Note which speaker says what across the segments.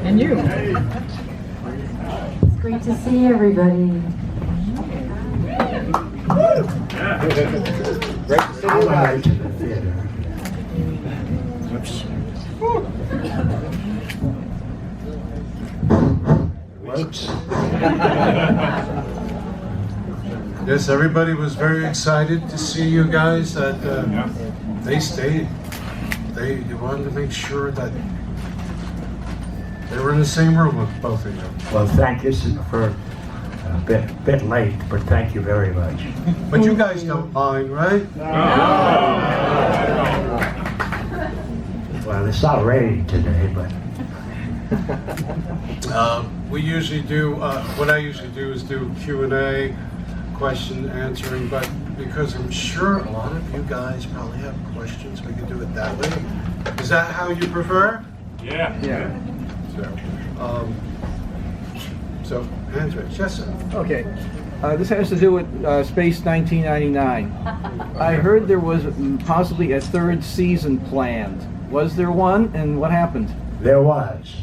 Speaker 1: And you.
Speaker 2: It's great to see everybody.
Speaker 3: Great to see you guys. To the theater. Works.
Speaker 4: Yes, everybody was very excited to see you guys. That they stayed. They wanted to make sure that they were in the same room with both of you.
Speaker 3: Well, thank you for a bit late, but thank you very much.
Speaker 4: But you guys don't mind, right?
Speaker 3: Well, it's not raining today, but
Speaker 4: We usually do. What I usually do is do Q&A, question answering. But because I'm sure a lot of you guys probably have questions, we can do it that way. Is that how you prefer?
Speaker 5: Yeah.
Speaker 4: So answer it. Yes, sir.
Speaker 6: Okay. This has to do with Space 1999. I heard there was possibly a third season planned. Was there one, and what happened?
Speaker 3: there was.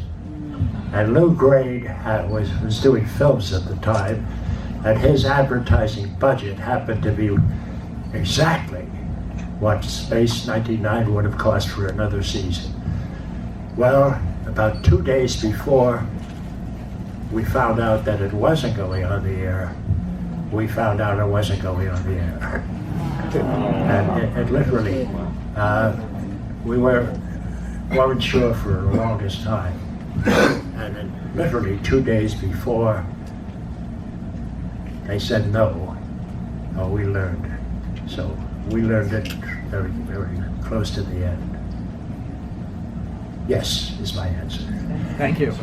Speaker 3: And Lou Grade was doing films at the time, and his advertising budget happened to be exactly what Space 99 would have cost for another season. Well, about 2 days before we found out that it wasn't going on the air, we found out it wasn't going on the air. And it literally, we weren't sure for the longest time. And then literally 2 days before they said no, we learned. So we learned it very, very close to the end. Yes, is my answer.
Speaker 6: Thank you.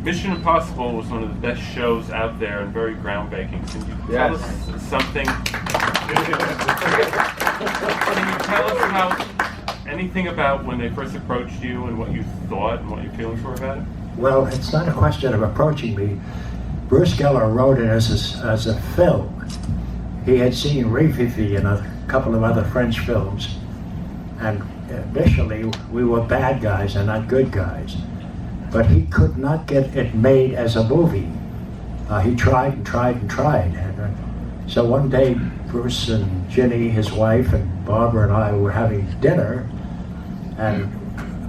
Speaker 5: Mission Impossible was one of the best shows out there and very groundbreaking. Can you tell us something? Can you tell us anything about when they first approached you and what you thought and what your feelings were about it?
Speaker 3: Well, it's not a question of approaching me. Bruce Geller wrote it as a film. He had seen Rififi and a couple of other French films, and initially we were bad guys and not good guys. But he could not get it made as a movie. He tried and tried and tried. And, so one day, Bruce and Ginny, his wife, and Barbara and I were having dinner, and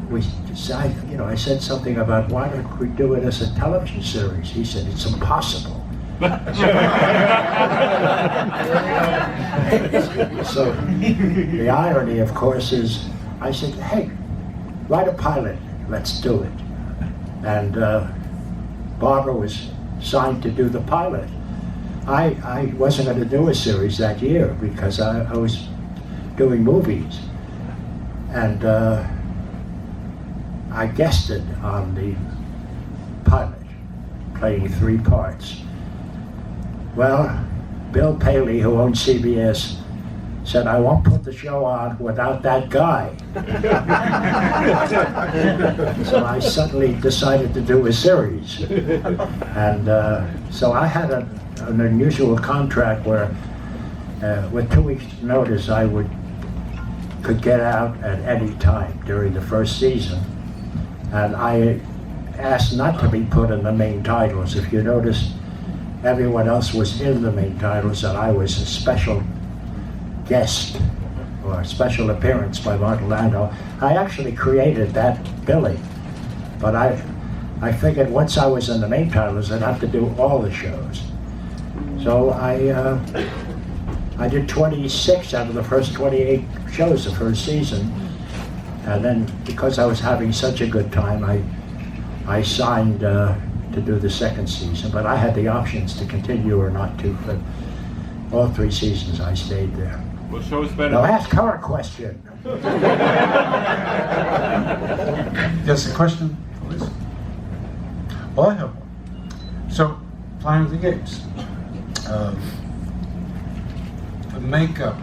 Speaker 3: we decided, I said something about why don't we do it as a television series? He said, it's impossible. So the irony, of course, is I said, hey, write a pilot, let's do it. And Barbara was signed to do the pilot. I wasn't going to do a series that year because I was doing movies. And I guested on the pilot, playing 3 parts. Well, Bill Paley, who owned CBS, said, I won't put the show on without that guy. So I suddenly decided to do a series. And so I had an unusual contract where with 2 weeks notice I could get out at any time during the first season. And I asked not to be put in the main titles. If you notice, everyone else was in the main titles and I was a special guest or a special appearance by Martin Landau. I actually created that billing, but I figured once I was in the main titles I'd have to do all the shows. So I did 26 out of the first 28 shows the first season, and then because I was having such a good time I signed to do the second season, but I had the options to continue or not to. But all 3 seasons I stayed there.
Speaker 5: What show is better?
Speaker 3: Now ask her a question.
Speaker 4: Yes, a question, please. Well, I have one. So, Planet of the Apes. The makeup.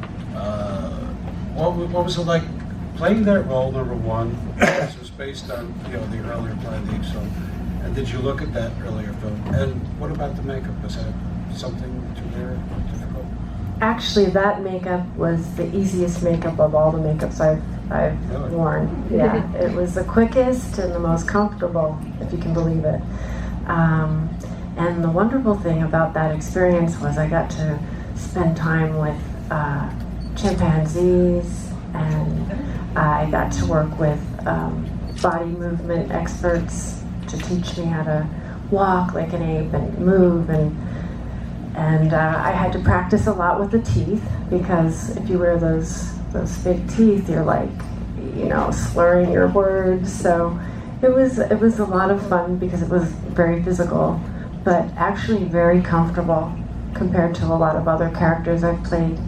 Speaker 4: What was it like playing that role? Number one, this was based on the earlier Planet of the Apes film. And did you look at that earlier film? And what about the makeup? Was that something too very difficult?
Speaker 2: Actually, that makeup was the easiest makeup of all the makeups I've I've
Speaker 4: Really?
Speaker 2: worn. Yeah, it was the quickest and the most comfortable, if you can believe it. And the wonderful thing about that experience was I got to spend time with chimpanzees, and I got to work with body movement experts to teach me how to walk like an ape and move, and I had to practice a lot with the teeth, because if you wear those fake teeth, you're like, slurring your words. So it was a lot of fun because it was very physical, but actually very comfortable compared to a lot of other characters I've played.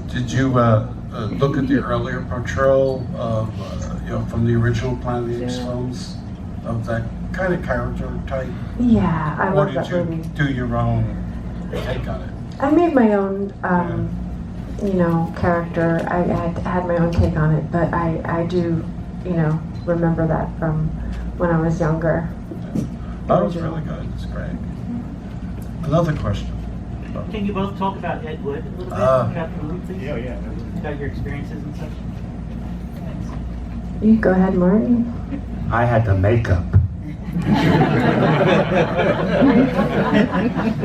Speaker 4: Did you look at the earlier portrayal of, from the original Planet of the Apes films, of that kind of character type?
Speaker 2: Yeah, I
Speaker 4: Or
Speaker 2: love that
Speaker 4: did
Speaker 2: movie.
Speaker 4: you do your own take on it?
Speaker 2: I made my own, character. I had my own take on it, but I do, remember that from when I was younger.
Speaker 4: That was really good. It's great. Another question.
Speaker 1: Can you both talk about Ed Wood a little bit, about the movie, please?
Speaker 7: Yeah.
Speaker 1: About your experiences and such? Thanks.
Speaker 2: You go ahead, Martin.
Speaker 3: I had the makeup.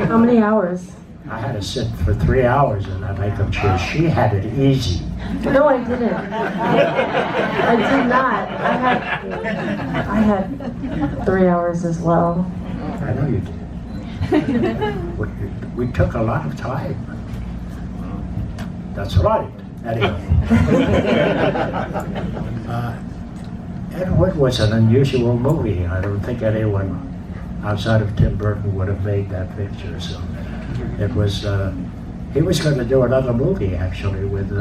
Speaker 2: How many hours?
Speaker 3: I had to sit for 3 hours in that makeup chair. She had it easy.
Speaker 2: No, I didn't. I did not. I had 3 hours as well.
Speaker 3: I know you did. We took a lot of time. That's right. Anyway. Ed Wood was an unusual movie. I don't think anyone outside of Tim Burton would have made that picture. So it was, he was going to do another movie actually with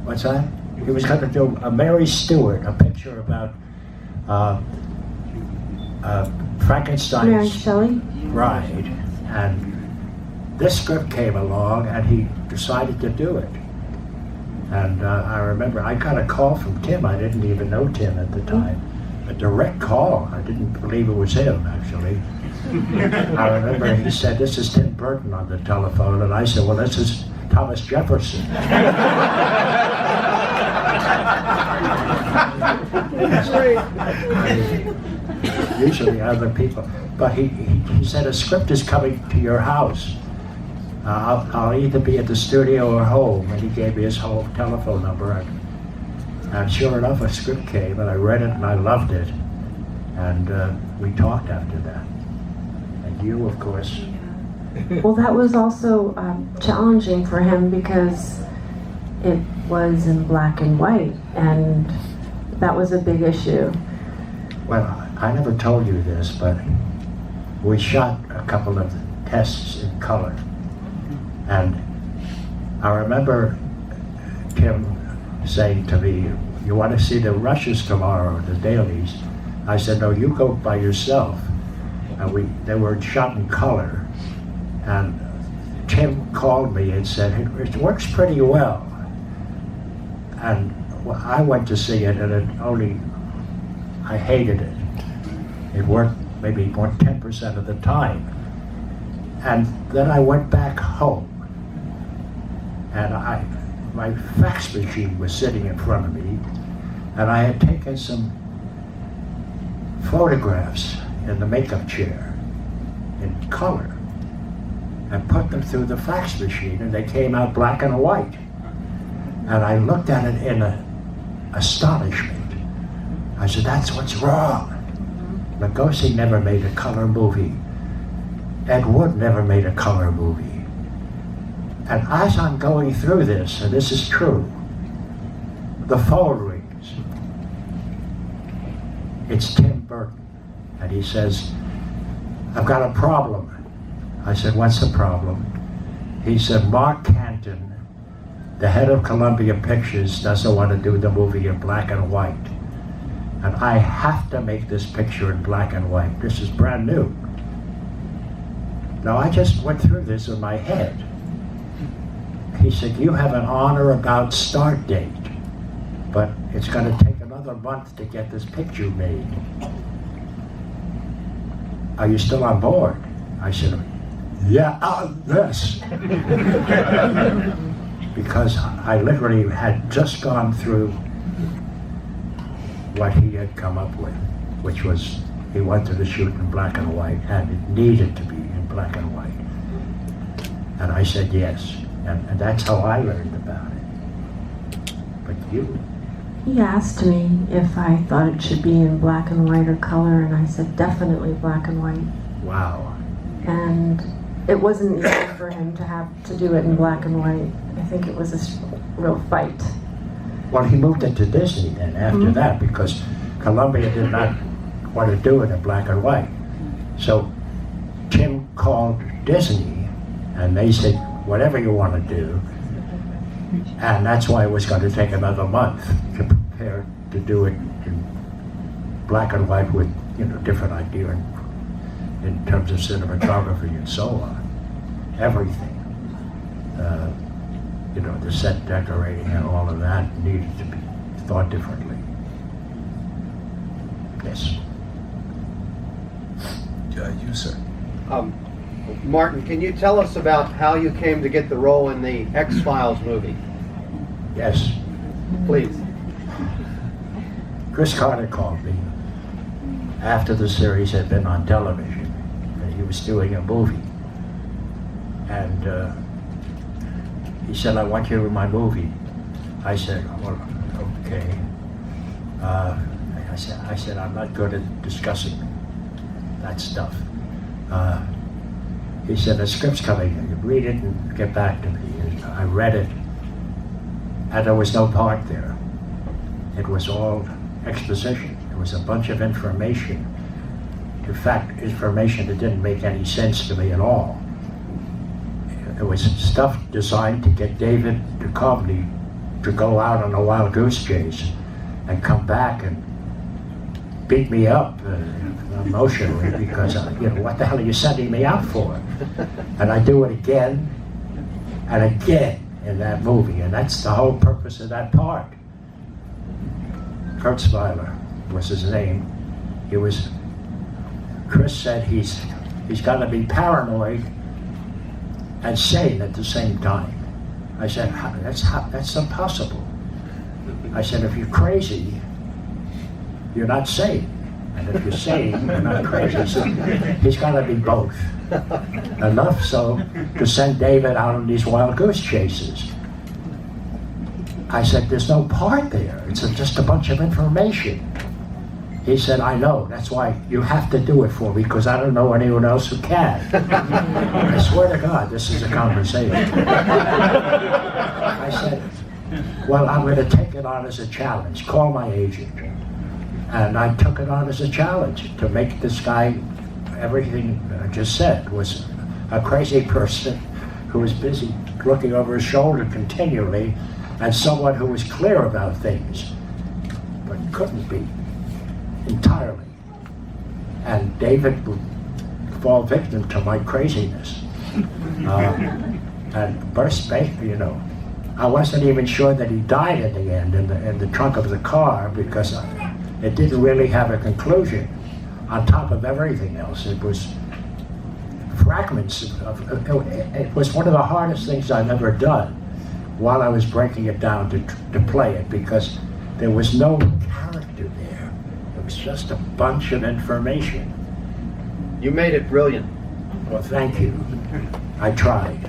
Speaker 3: what's that? He was going to do a Mary Stuart, a picture about Frankenstein's
Speaker 2: Mary Shelley?
Speaker 3: bride, and this script came along and he decided to do it. And I remember I got a call from Tim. I didn't even know Tim at the time. A direct call. I didn't believe it was him, actually. I remember he said, "This is Tim Burton" on the telephone, and I said, "Well, this is Thomas Jefferson." Usually other people. But he said, "A script is coming to your house. I'll either be at the studio or home," and he gave me his home telephone number. And sure enough, a script came, and I read it, and I loved it. And we talked after that. And you, of course.
Speaker 2: Well, that was also challenging for him because it was in black and white, and that was a big issue.
Speaker 3: Well, I never told you this, but we shot a couple of tests in color. And I remember Tim saying to me, "You want to see the rushes tomorrow, the dailies?" I said, "No, you go by yourself." And they were shot in color. And Tim called me and said, "It works pretty well." And I went to see it, and I hated it. It worked maybe 10% of the time. And then I went back home, and my fax machine was sitting in front of me, and I had taken some photographs in the makeup chair in color and put them through the fax machine, and they came out black and white. And I looked at it in astonishment. I said, "That's what's wrong. Lugosi never made a color movie. Ed Wood never made a color movie." And as I'm going through this, and this is true, the phone rings. It's Tim Burton. And he says, "I've got a problem." I said, "What's the problem?" He said, "Mark Canton, the head of Columbia Pictures, doesn't want to do the movie in black and white. And I have to make this picture in black and white. This is brand new." Now, I just went through this in my head. He said, "You have an on or about start date, but it's going to take another month to get this picture made. Are you still on board?" I said, Yeah, yes. Because I literally had just gone through what he had come up with, which was he wanted to shoot in black and white, and it needed to be in black and white. And I said yes, and that's how I learned about it. But you?
Speaker 2: He asked me if I thought it should be in black and white or color, and I said definitely black and white.
Speaker 3: Wow.
Speaker 2: And it wasn't easy for him to have to do it in black and white. I think it was a real fight.
Speaker 3: Well, he moved into Disney then after that, because Columbia did not want to do it in black and white. So Tim called Disney, and they said, whatever you want to do. And that's why it was going to take another month to prepare to do it in black and white with, different idea in terms of cinematography and so on. Everything. The set decorating and all of that needed to be thought differently. Yes.
Speaker 4: You, sir.
Speaker 7: Martin, can you tell us about how you came to get the role in the X-Files movie?
Speaker 3: Yes.
Speaker 7: Please.
Speaker 3: Chris Carter called me after the series had been on television, and he was doing a movie. And he said, I want you in my movie. I said, well, okay. I said, I'm not good at discussing that stuff. He said, the script's coming. You read it and get back to me. And I read it, and there was no part there. It was all exposition. It was a bunch of information. In fact, information that didn't make any sense to me at all. It was stuff designed to get David Duchovny to go out on a wild goose chase and come back and beat me up emotionally because, what the hell are you sending me out for? And I do it again and again in that movie, and that's the whole purpose of that part. Kurtzweiler was his name. Chris said he's got to be paranoid and sane at the same time. I said, that's impossible. I said, if you're crazy, you're not sane. And if you're sane, you're not crazy. So he's got to be both. Enough so to send David out on these wild goose chases. I said, there's no part there. It's just a bunch of information. He said, I know. That's why you have to do it for me, because I don't know anyone else who can. I swear to God, this is a conversation. I said, well, I'm going to take it on as a challenge. Call my agent. And I took it on as a challenge to make this guy, everything I just said, was a crazy person who was busy looking over his shoulder continually, and someone who was clear about things, but couldn't be entirely. And David would fall victim to my craziness. And burst, I wasn't even sure that he died in the end in the trunk of the car, because it didn't really have a conclusion. On top of everything else, it was fragments it was one of the hardest things I've ever done while I was breaking it down to play it, because there was no character there. It was just a bunch of information.
Speaker 7: You made it brilliant.
Speaker 3: Well, thank you. I tried.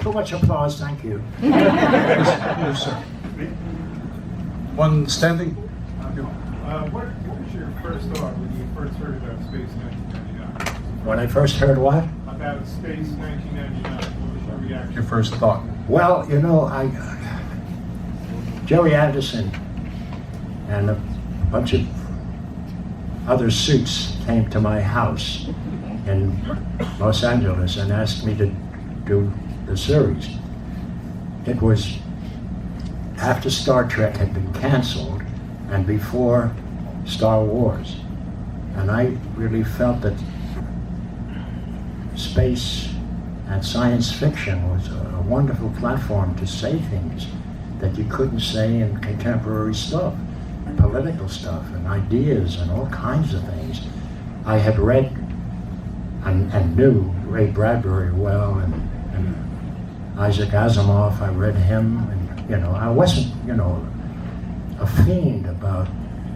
Speaker 3: Too much applause, thank you.
Speaker 4: Yes, sir. One standing.
Speaker 8: What was your first thought when you first heard about Space 1999?
Speaker 3: When I first heard what?
Speaker 8: About Space 1999, what was your reaction?
Speaker 4: Your first thought.
Speaker 3: Well, Joey Anderson and a bunch of other suits came to my house in Los Angeles and asked me to do the series. It was after Star Trek had been canceled and before Star Wars. And I really felt that space and science fiction was a wonderful platform to say things that you couldn't say in contemporary stuff. political stuff and ideas and all kinds of things. I had read and knew Ray Bradbury well, and Isaac Asimov. I read him, and I wasn't a fiend about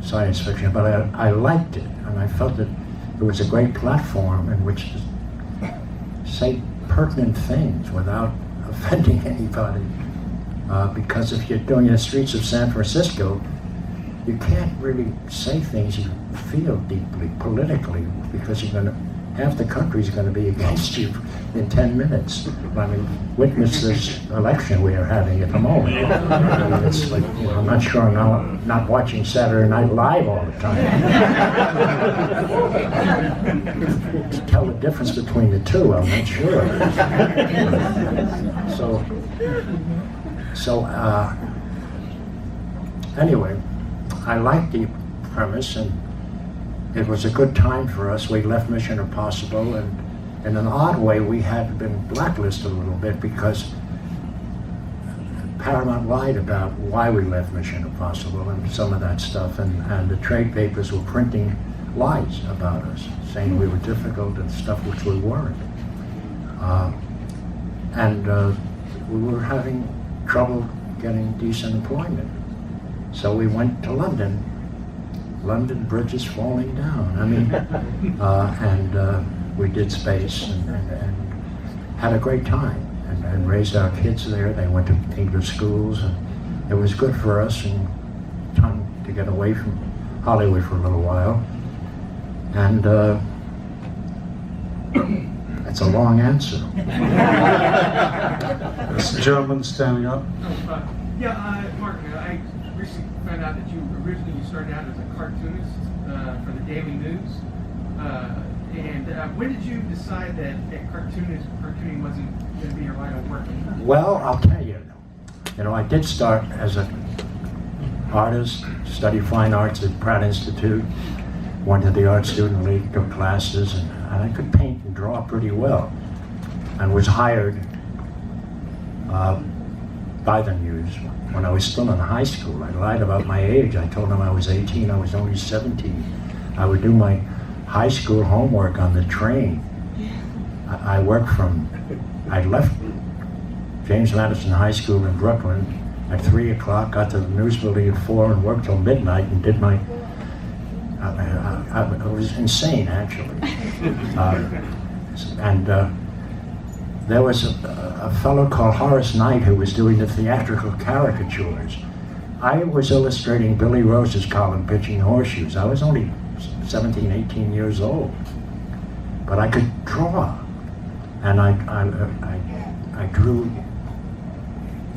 Speaker 3: science fiction, but I liked it, and I felt that it was a great platform in which to say pertinent things without offending anybody. Because if you're doing the streets of San Francisco, you can't really say things you feel deeply politically, because half the country's going to be against you in 10 minutes. I mean, witness this election we are having at the moment. It's like, I'm not sure I'm not watching Saturday Night Live all the time. To tell the difference between the two, I'm not sure. So anyway, I liked the premise, and it was a good time for us. We left Mission Impossible, and in an odd way, we had been blacklisted a little bit because Paramount lied about why we left Mission Impossible and some of that stuff, and the trade papers were printing lies about us, saying we were difficult and stuff which we weren't. We were having trouble getting decent employment. So we went to London. London Bridge is falling down. I mean, and we did space and had a great time and raised our kids there. They went to English schools, and it was good for us and time to get away from Hollywood for a little while. And that's a long answer.
Speaker 4: This gentleman standing up.
Speaker 9: Mark, I recently found out that you originally started out as a cartoonist for the Daily News. And when did you decide that cartooning wasn't going to be your line of work?
Speaker 3: Well, I'll tell you. I did start as an artist, studied fine arts at Pratt Institute, went to the Art Student League, took classes, and I could paint and draw pretty well, and was hired by the News when I was still in high school. I lied about my age. I told them I was 18, I was only 17. I would do my high school homework on the train. I left James Madison High School in Brooklyn at 3 o'clock, got to the news building at 4 and worked till midnight and did my, I was insane actually. There was a fellow called Horace Knight who was doing the theatrical caricatures. I was illustrating Billy Rose's column, Pitching Horseshoes. I was only 17, 18 years old, but I could draw. And I drew,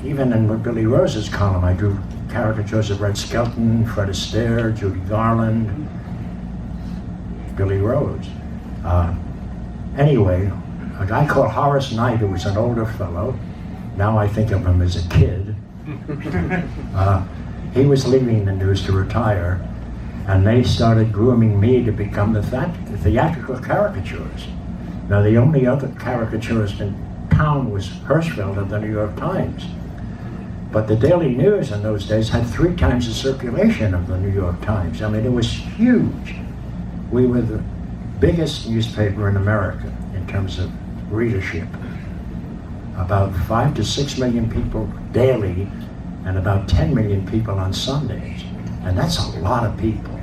Speaker 3: even in Billy Rose's column, I drew caricatures of Red Skelton, Fred Astaire, Judy Garland, Billy Rose. Anyway, a guy called Horace Knight, who was an older fellow, now I think of him as a kid, he was leaving the News to retire, and they started grooming me to become the theatrical caricatures. Now, the only other caricaturist in town was Hirschfeld of the New York Times. But the Daily News in those days had 3 times the circulation of the New York Times. I mean, it was huge. We were the biggest newspaper in America in terms of readership. About 5 to 6 million people daily, and about 10 million people on Sundays. And that's a lot of people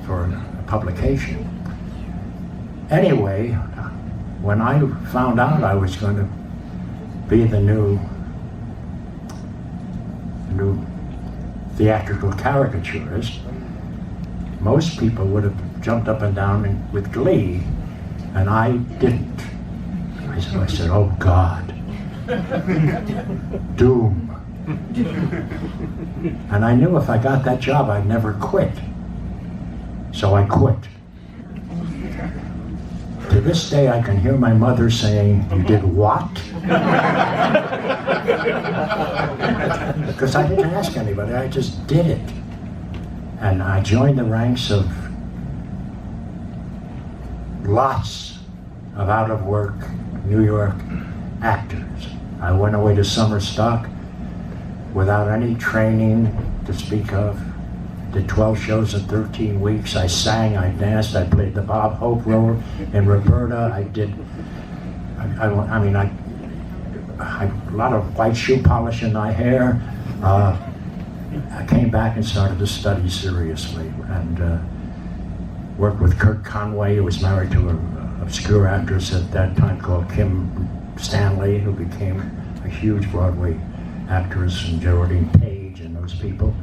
Speaker 3: for a publication. Anyway, when I found out I was going to be the new theatrical caricaturist, most people would have jumped up and down with glee, and I didn't. I said, oh God, doom. And I knew if I got that job, I'd never quit. So I quit. To this day, I can hear my mother saying, you did what? Because I didn't ask anybody, I just did it. And I joined the ranks of lots of out-of-work New York actors. I went away to summer stock without any training to speak of, did 12 shows in 13 weeks. I sang, I danced, I played the Bob Hope role in Roberta. I did, a lot of white shoe polish in my hair. I came back and started to study seriously, and worked with Kurt Conway, who was married to an obscure actress at that time called Kim Stanley, who became a huge Broadway actress, and Geraldine Page and those people.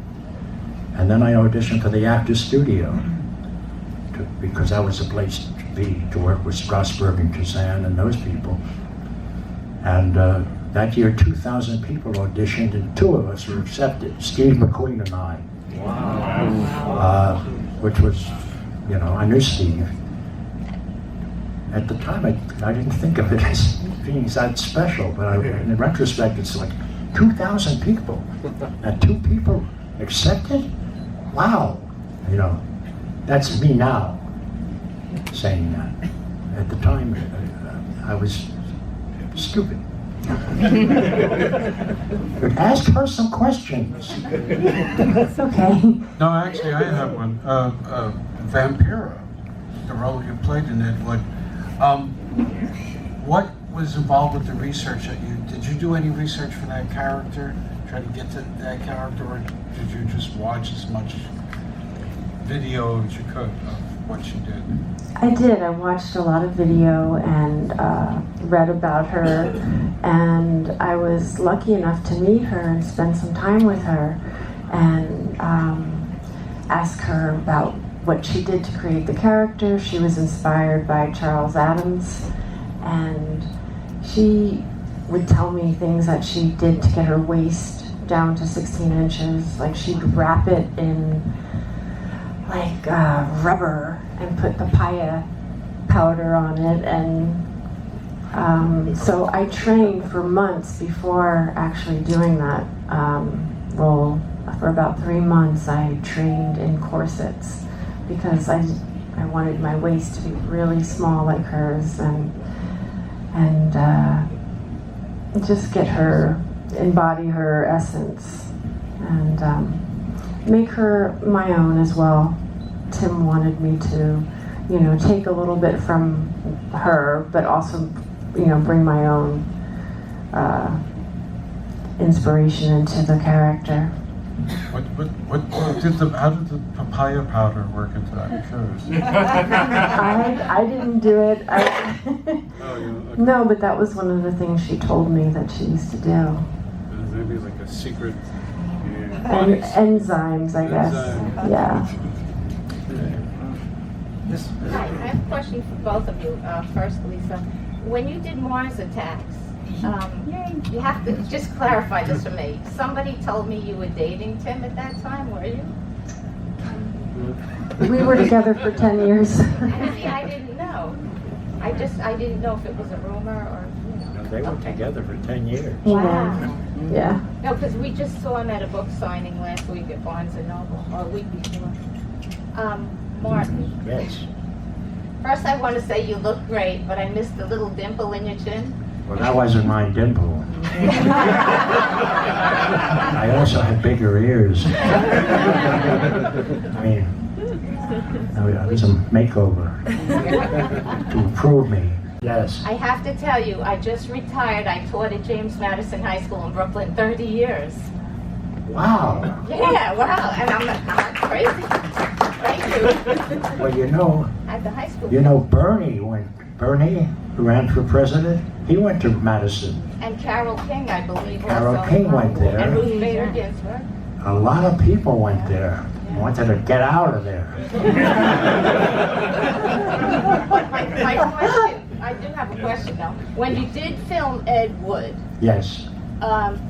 Speaker 3: And then I auditioned for the Actors Studio because that was the place to be, to work with Strasberg and Kazan and those people. And that year, 2,000 people auditioned, and 2 of us were accepted, Steve McQueen and I. Wow. Which was, you know, I knew Steve. At the time, I didn't think of it as being that special, but in retrospect, it's like 2,000 people, and 2 people accepted? Wow. You know, that's me now saying that. At the time, I was stupid. Ask her some questions.
Speaker 2: It's okay.
Speaker 4: No, actually, I have one. Vampira, the role you played in Ed Wood. What was involved with the research that did you do any research for that character? Try to get to that character, or did you just watch as much video as you could of what she did?
Speaker 2: I did. I watched a lot of video and read about her, and I was lucky enough to meet her and spend some time with her and ask her about what she did to create the character. She was inspired by Charles Addams, and she would tell me things that she did to get her waist down to 16 inches. Like, she'd wrap it in like rubber and put papaya powder on it, and so I trained for months before actually doing that role. For about 3 months I trained in corsets because I wanted my waist to be really small like hers, and just get her, embody her essence, and make her my own as well. Tim wanted me to, you know, take a little bit from her, but also, you know, bring my own inspiration into the character.
Speaker 4: How did the papaya powder work into that? I'm curious.
Speaker 2: I didn't do it.
Speaker 4: Oh, yeah, okay.
Speaker 2: No, but that was one of the things she told me that she used to do.
Speaker 4: Maybe like a secret.
Speaker 2: Enzymes, I guess.
Speaker 4: Enzyme.
Speaker 2: Yeah.
Speaker 10: Hi, I have a question for both of you. First, Lisa, when you did Mars Attacks, you have to just clarify this for me. Somebody told me you were dating Tim at that time, were you?
Speaker 2: We were together for 10 years.
Speaker 10: See, I didn't know. I didn't know if it was a rumor or, you know.
Speaker 3: They were together for 10 years.
Speaker 10: Wow.
Speaker 2: Yeah.
Speaker 10: No, because we just saw him at a book signing last week at Barnes & Noble, or a week before. Martin.
Speaker 3: Yes.
Speaker 10: First, I want to say you look great, but I missed the little dimple in your chin.
Speaker 3: Well, that wasn't my dimple. I also had bigger ears. I mean, it was a makeover to improve me. Yes.
Speaker 10: I have to tell you, I just retired. I taught at James Madison High School in Brooklyn 30 years.
Speaker 3: Wow.
Speaker 10: Yeah, wow, and I'm not crazy. Thank you.
Speaker 3: Well, you know,
Speaker 10: At the high school.
Speaker 3: Bernie, who ran for president, he went to Madison.
Speaker 10: And Carole King, I believe,
Speaker 3: Carole
Speaker 10: also.
Speaker 3: King went there.
Speaker 10: And Ruth Bader Ginsburg.
Speaker 3: A lot of people went there. Wanted to get out of there.
Speaker 10: But my question, I do have a question though. When you did film Ed Wood,
Speaker 3: Yes.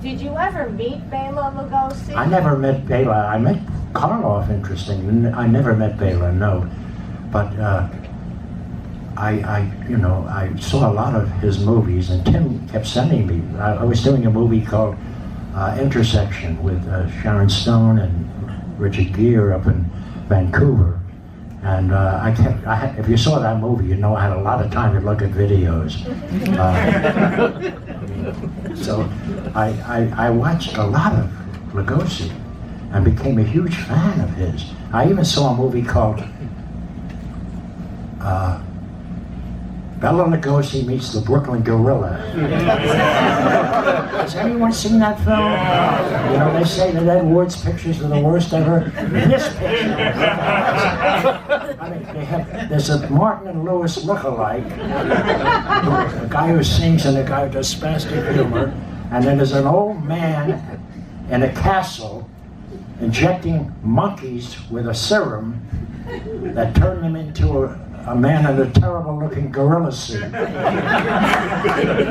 Speaker 10: did you ever meet Bela Lugosi?
Speaker 3: I never met Bela. I met Karloff, interesting. I never met Bela, no. But I saw a lot of his movies, and Tim kept sending me. I was doing a movie called Intersection with Sharon Stone and Richard Gere up in Vancouver. And if you saw that movie, you know I had a lot of time to look at videos. So I watched a lot of Lugosi. and became a huge fan of his. I even saw a movie called Bela Lugosi Meets the Brooklyn Gorilla. Has anyone seen that film? You know, they say that Ed Wood's pictures are the worst ever. This picture, I mean, there's a Martin and Lewis look-alike, a guy who sings and a guy who does spastic humor, and then there's an old man in a castle injecting monkeys with a serum that turned them into a man in a terrible-looking gorilla suit. The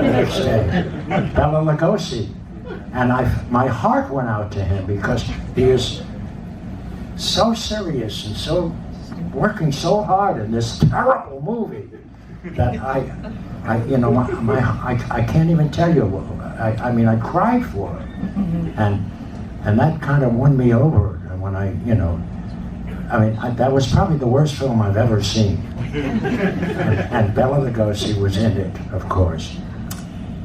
Speaker 3: next day, Bela Lugosi, and my heart went out to him because he is so serious and so working so hard in this terrible movie that I can't even tell you. I mean, I cried for it, and that kind of won me over. And when that was probably the worst film I've ever seen. And Bela Lugosi was in it, of course.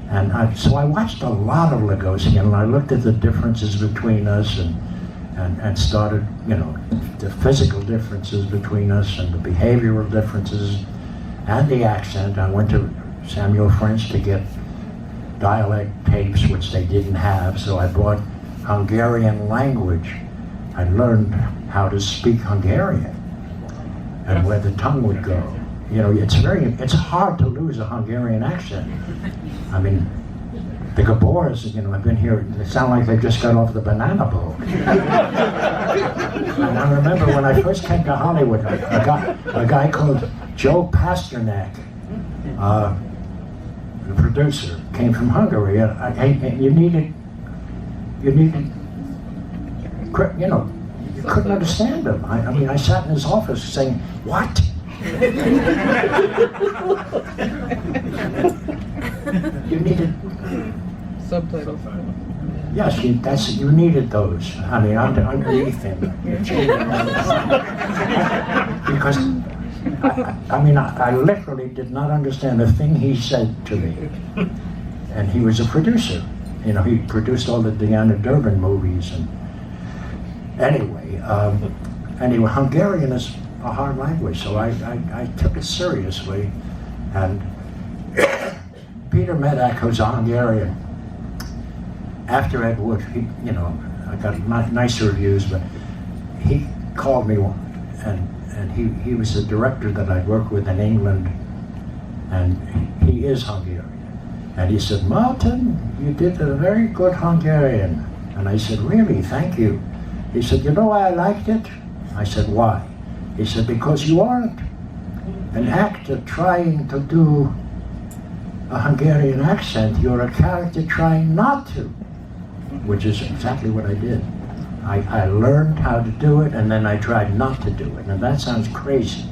Speaker 3: And so I watched a lot of Lugosi, and I looked at the differences between us and started, the physical differences between us and the behavioral differences and the accent. I went to Samuel French to get dialect tapes, which they didn't have, so I bought Hungarian language. I learned how to speak Hungarian and where the tongue would go. It's hard to lose a Hungarian accent. I mean, the Gabors, I've been here, they sound like they just got off the banana boat. And I remember when I first came to Hollywood, a guy called Joe Pasternak, the producer, came from Hungary, and you needed, you couldn't understand him. I mean, I sat in his office saying, "What?" You needed
Speaker 6: Subtitles.
Speaker 3: Yes, you needed those. I mean, underneath him. Because I literally did not understand a thing he said to me. And he was a producer. He produced all the Diana Durbin movies. And anyway, Hungarian is a hard language, so I took it seriously. And Peter Medak, who's a Hungarian, after Ed Wood, I got nice reviews, but he called me and he was the director that I worked with in England, and he is Hungarian. And he said, "Martin, you did a very good Hungarian." And I said, "Really, thank you." He said, "You know why I liked it?" I said, "Why?" He said, "Because you aren't an actor trying to do a Hungarian accent, you're a character trying not to," which is exactly what I did. I learned how to do it, and then I tried not to do it. And that sounds crazy,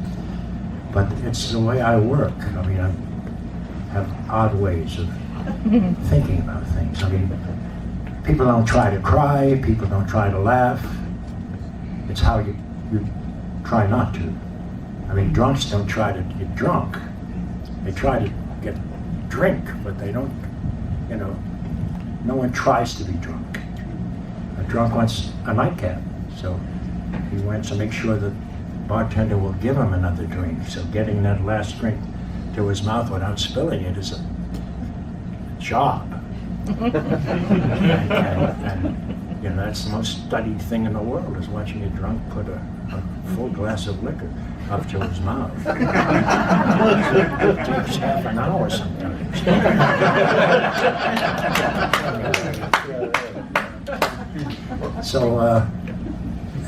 Speaker 3: but it's the way I work. I mean, I have odd ways of thinking about things. I mean, people don't try to cry, people don't try to laugh. It's how you try not to. I mean, drunks don't try to get drunk. They try to get drink, but they don't, no one tries to be drunk. A drunk wants a nightcap, so he wants to make sure that the bartender will give him another drink. So getting that last drink to his mouth without spilling it is a job. and that's the most studied thing in the world, is watching a drunk put a full glass of liquor up to his mouth. It takes half an hour sometimes. So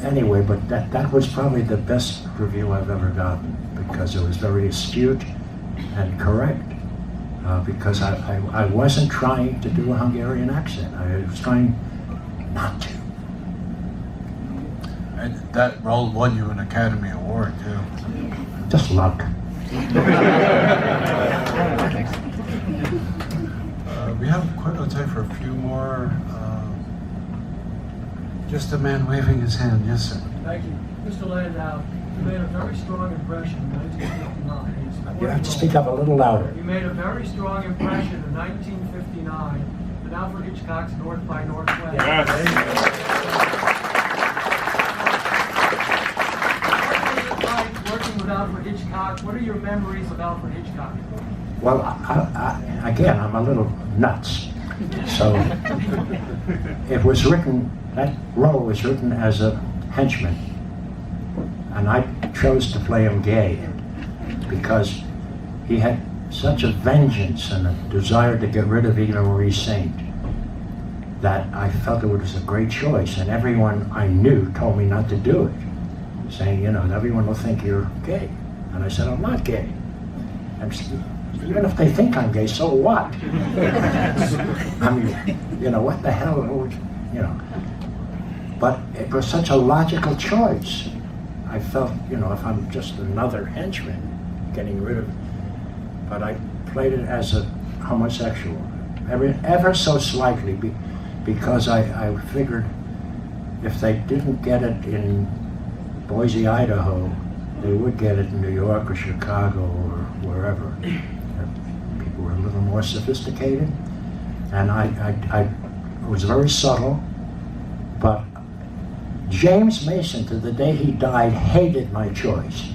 Speaker 3: anyway, but that was probably the best review I've ever gotten, because it was very astute and correct. Because I wasn't trying to do a Hungarian accent. I was trying not to.
Speaker 4: And that role won you an Academy Award, too.
Speaker 3: Just luck.
Speaker 4: We have quite a time for a few more. Just a man waving his hand. Yes, sir.
Speaker 11: Thank you. Mr. Landau, you made a very strong impression in 1959.
Speaker 3: You have to speak up a little louder.
Speaker 11: You made a very strong impression in 1959 in Alfred Hitchcock's North by Northwest.
Speaker 5: Yes.
Speaker 11: of Alfred Hitchcock. What are your memories of Alfred Hitchcock?
Speaker 3: Well, again, I'm a little nuts. So it was written, that role was written as a henchman. And I chose to play him gay because he had such a vengeance and a desire to get rid of Eva Marie Saint that I felt it was a great choice. And everyone I knew told me not to do it, saying, you know, everyone will think you're gay. And I said, I'm not gay. And even if they think I'm gay, so what? I mean, you know, what the hell, you know. But it was such a logical choice. I felt, you know, if I'm just another henchman, getting rid of, but I played it as a homosexual, ever so slightly, because I figured if they didn't get it in Boise, Idaho, they would get it in New York or Chicago or wherever. People were a little more sophisticated, and I was very subtle, but James Mason, to the day he died, hated my choice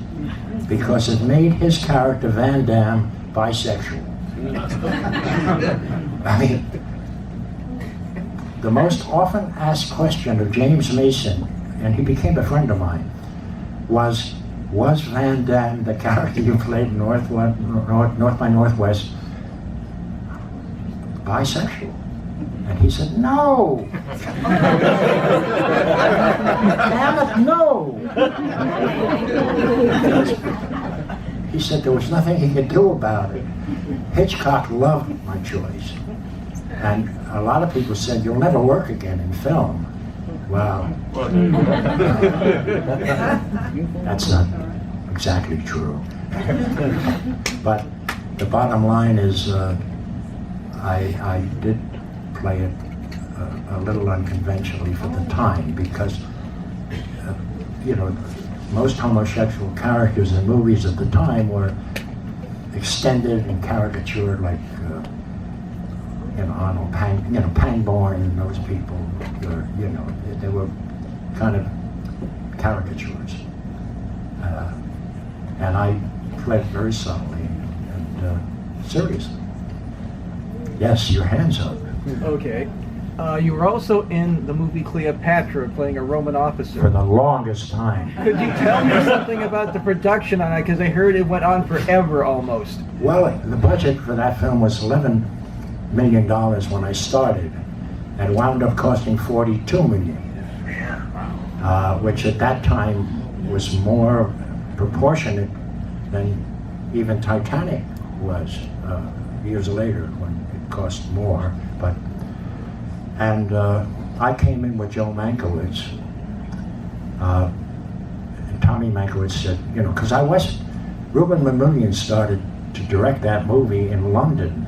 Speaker 3: because it made his character, Van Damme, bisexual. I mean, the most often asked question of James Mason, and he became a friend of mine, was Van Damme, the character you played in North by Northwest, bisexual? And he said, no! Damn it, no! He said there was nothing he could do about it. Hitchcock loved my choice. And a lot of people said, you'll never work again in film. Well, that's not exactly true. But the bottom line is, I did play it a little unconventionally for the time because, you know, most homosexual characters in movies at the time were extended and caricatured, like you know, Arnold Pangborn and those people. You know, they were kind of caricatures, and I played very subtly and seriously. Yes, your hands up.
Speaker 6: Okay. You were also in the movie Cleopatra, playing a Roman officer.
Speaker 3: For the longest time.
Speaker 6: Could you tell me something about the production on it? Because I heard it went on forever almost.
Speaker 3: Well, the budget for that film was $11 million when I started, and wound up costing $42 million, which at that time was more proportionate than even Titanic was years later when it cost more. And I came in with Joe Mankiewicz, and Tommy Mankiewicz said, you know, because Ruben Mamoulian started to direct that movie in London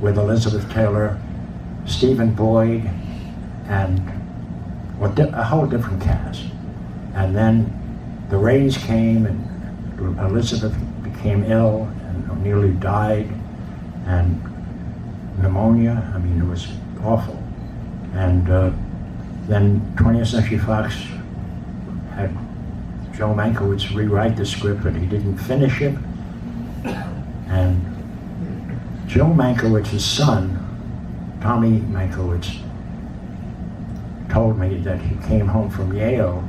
Speaker 3: with Elizabeth Taylor, Stephen Boyd, and a whole different cast. And then the rains came and Elizabeth became ill and nearly died, and pneumonia, I mean, it was awful. And then 20th Century Fox had Joe Mankiewicz rewrite the script, but he didn't finish it. And Joe Mankiewicz's son, Tommy Mankiewicz, told me that he came home from Yale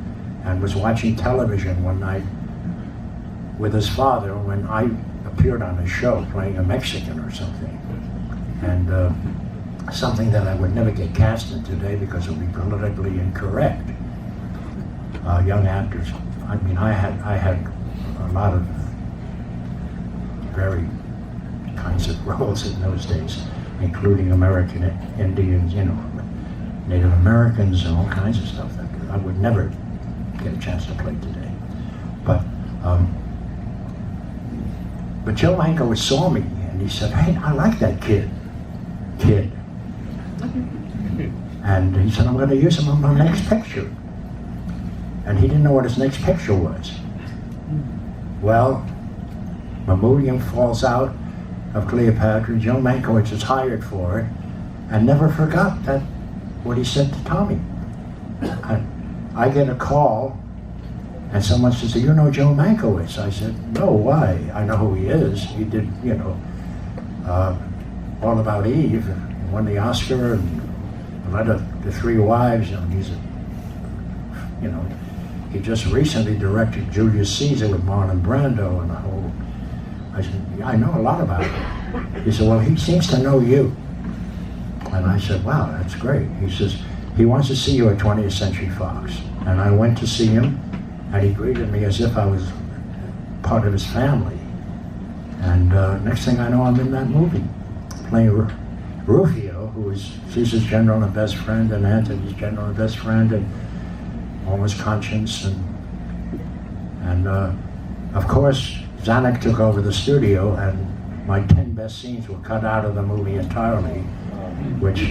Speaker 3: and was watching television one night with his father when I appeared on a show playing a Mexican or something. And something that I would never get cast in today because it would be politically incorrect. Young actors, I mean, I had a lot of very kinds of roles in those days, including American Indians, you know, Native Americans and all kinds of stuff that I would never get a chance to play today. But Joe Mankiewicz saw me and he said, hey, I like that kid. And he said, I'm going to use him on my next picture. And he didn't know what his next picture was. Well, Mamoulian falls out of Cleopatra. Joe Mankiewicz is hired for it and never forgot what he said to Tommy. I get a call And someone says, "You know Joe Mankiewicz?" I said, "No, why? I know who he is. He did, All About Eve, and won the Oscar, and led the Three Wives, and he just recently directed Julius Caesar with Marlon Brando and the whole." I said, "Yeah, I know a lot about him." He said, "Well, he seems to know you." And I said, "Wow, that's great." He says, "He wants to see you at 20th Century Fox." And I went to see him, and he greeted me as if I was part of his family. And next thing I know, I'm in that movie, playing Rufio, who was Caesar's general and best friend, and Antony's general and best friend, and almost conscience. And of course, Zanuck took over the studio, and my 10 best scenes were cut out of the movie entirely, which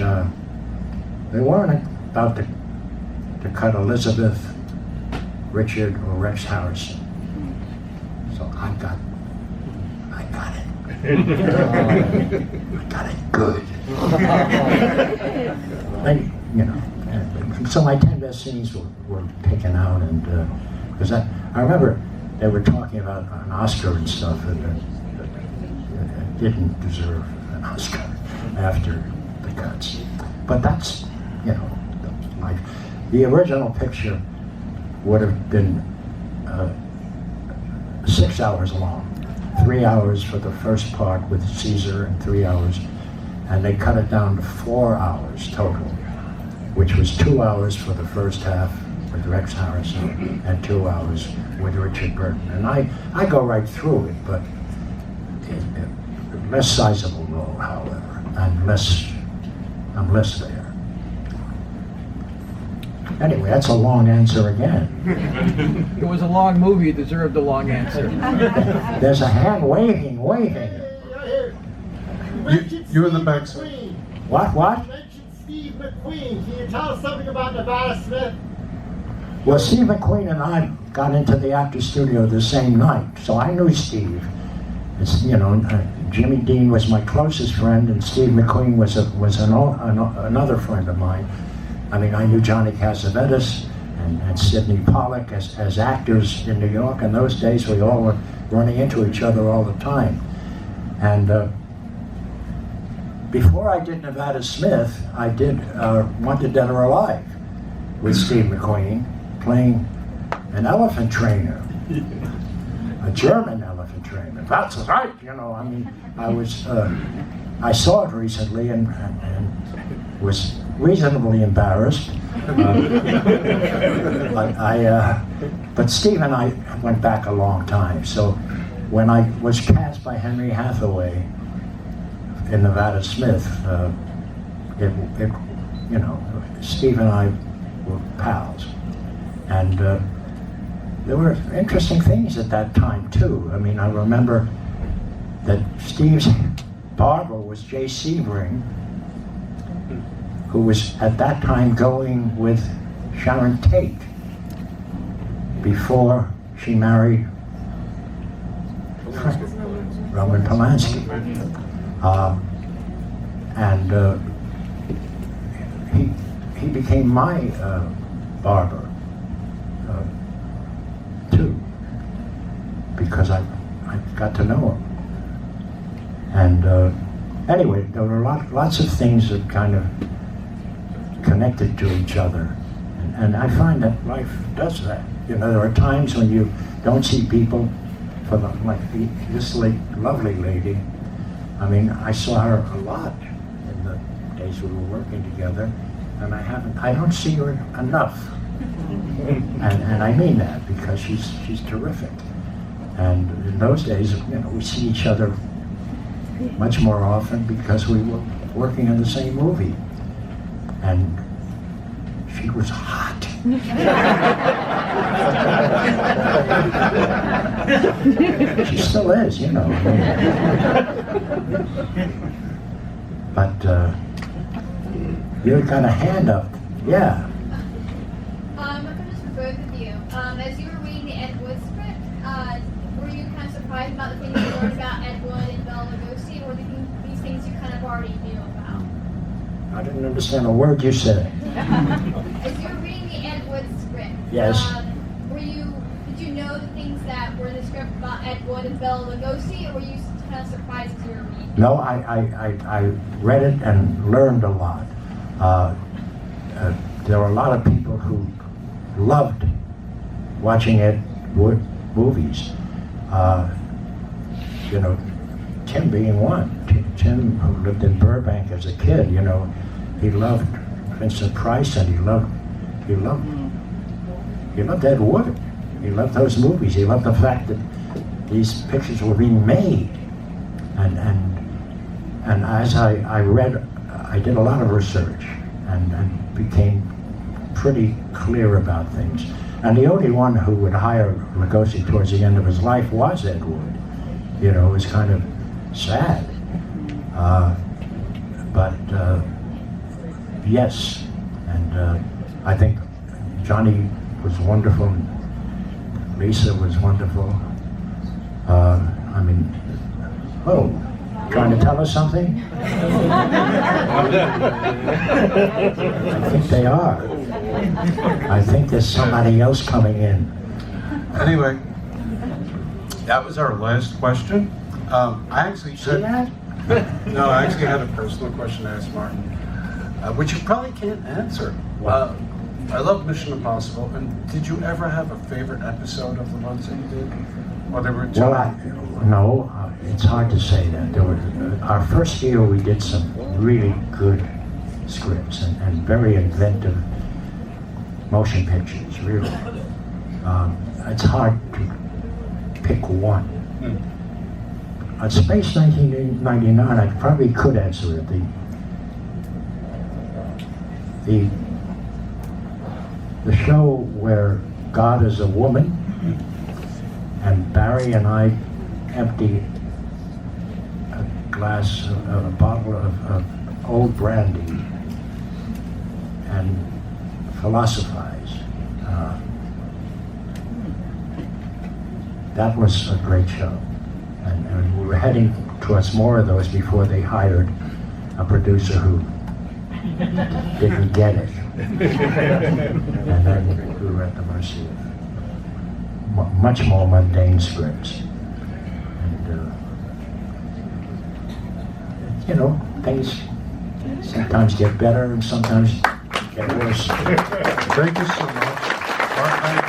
Speaker 3: they weren't about to cut Elizabeth, Richard, or Rex Harrison. So I got it. I got it good. So my 10 best scenes were taken out, and because I remember they were talking about an Oscar and stuff, and it didn't deserve an Oscar after the cuts. But that's, life. The original picture would have been 6 hours long. 3 hours for the first part with Caesar and 3 hours, and they cut it down to 4 hours total, which was 2 hours for the first half with Rex Harrison and 2 hours with Richard Burton. And I go right through it, but less sizable role, however, and I'm less there. Anyway, that's a long answer again.
Speaker 6: It was a long movie, it deserved a long answer.
Speaker 3: There's a hand waving.
Speaker 4: You in the back, sir.
Speaker 3: What?
Speaker 12: You mentioned Steve McQueen. Can you tell us something about Nevada Smith?
Speaker 3: Well, Steve McQueen and I got into the Actors Studio the same night, so I knew Steve. It's, Jimmy Dean was my closest friend, and Steve McQueen was another friend of mine. I mean, I knew Johnny Cassavetes and Sidney Pollack as actors in New York. In those days, we all were running into each other all the time. And before I did Nevada Smith, I did Wanted Dead or Alive with Steve McQueen, playing an elephant trainer, a German elephant trainer. That's right, I saw it recently and was reasonably embarrassed. But Steve and I went back a long time. So when I was cast by Henry Hathaway in Nevada Smith, Steve and I were pals. And there were interesting things at that time too. I mean, I remember that Steve's barber was Jay Sebring, who was at that time going with Sharon Tate before she married Roman Polanski. He became my barber too, because I got to know him. And anyway, there were lots of things that kind of connected to each other, and I find that life does that. There are times when you don't see people for this lovely lady. I mean, I saw her a lot in the days we were working together, and I don't see her enough. And I mean that because she's terrific. And in those days, we see each other much more often because we were working in the same movie. And she was hot. She still is, But you got a hand up. Yeah.
Speaker 13: My question is for both of you. As you were reading the Ed Wood script, were you kind of surprised about the things you learned about Ed Wood and Bela Lugosi, or these things you kind of already knew about?
Speaker 3: I didn't understand a word you said.
Speaker 13: As you were reading the Ed Wood script,
Speaker 3: Yes.
Speaker 13: Did that were in the script about Ed Wood and Bela Lugosi, or were you kind of surprised as you were reading?
Speaker 3: No, I read it and learned a lot. There were a lot of people who loved watching Ed Wood movies. You know, Tim being one. Tim, who lived in Burbank as a kid, you know, he loved Vincent Price and he loved Ed Wood. He loved those movies. He loved the fact that these pictures were being made. And as I read, I did a lot of research and became pretty clear about things. And the only one who would hire Lugosi towards the end of his life was Ed Wood. You know, it was kind of sad. But yes, and I think Johnny was wonderful. Lisa was wonderful. I mean, oh, trying to tell us something? I think they are. I think there's somebody else coming in.
Speaker 4: Anyway, that was our last question. I actually
Speaker 3: See that?
Speaker 4: No, I actually had a personal question to ask Martin, which you probably can't answer. I love Mission Impossible, and did you ever have a favorite episode of the ones that you did? Or there were two?
Speaker 3: Well, no, it's hard to say that. There were, our first year we did some really good scripts and very inventive motion pictures, really. It's hard to pick one. On Space 1999, I probably could answer it. The show where God is a woman, and Barry and I empty a bottle of old brandy and philosophize. That was a great show. And we were heading towards more of those before they hired a producer who didn't get it. And then we were at the mercy of much more mundane scripts. And, you know, things sometimes get better and sometimes get worse.
Speaker 4: Thank you so much.